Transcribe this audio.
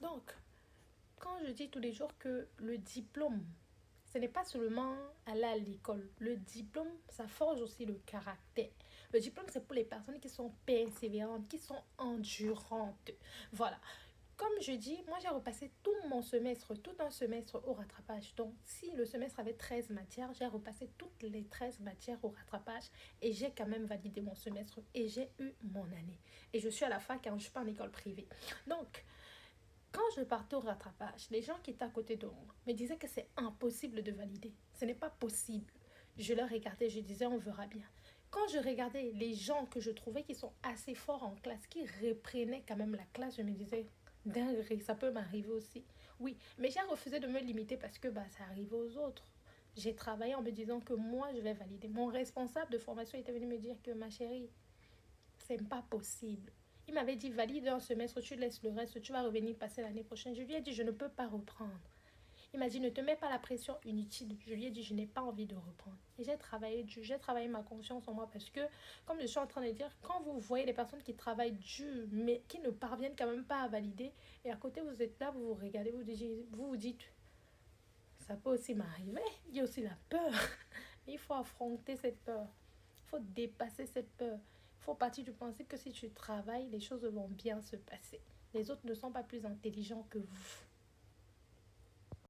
Donc, quand je dis tous les jours que le diplôme, ce n'est pas seulement aller à l'école. Le diplôme, ça forge aussi le caractère. Le diplôme, c'est pour les personnes qui sont persévérantes, qui sont endurantes. Voilà. Comme je dis, moi j'ai repassé tout mon semestre, tout un semestre au rattrapage. Donc si le semestre avait 13 matières, j'ai repassé toutes les 13 matières au rattrapage et j'ai quand même validé mon semestre et j'ai eu mon année. Et je suis à la fac, hein, je ne suis pas en école privée. Donc, quand je partais au rattrapage, les gens qui étaient à côté de moi me disaient que c'est impossible de valider. Ce n'est pas possible. Je leur regardais, je disais, on verra bien. Quand je regardais les gens que je trouvais qui sont assez forts en classe, qui reprenaient quand même la classe, je me disais, dinguerie, ça peut m'arriver aussi. Oui, mais j'ai refusé de me limiter parce que ça arrive aux autres. J'ai travaillé en me disant que moi, je vais valider. Mon responsable de formation était venu me dire que ma chérie, c'est pas possible. Il m'avait dit valide un semestre, tu laisses le reste, tu vas revenir passer l'année prochaine. Je lui ai dit je ne peux pas reprendre. Il m'a dit ne te mets pas la pression inutile. Je lui ai dit je n'ai pas envie de reprendre. Et j'ai travaillé ma confiance en moi parce que, comme je suis en train de dire, quand vous voyez les personnes qui travaillent dur mais qui ne parviennent quand même pas à valider, et à côté vous êtes là, vous vous regardez, vous dites ça peut aussi m'arriver. Il y a aussi la peur. Il faut affronter cette peur. Il faut dépasser cette peur. Il faut partir du principe que si tu travailles, les choses vont bien se passer. Les autres ne sont pas plus intelligents que vous.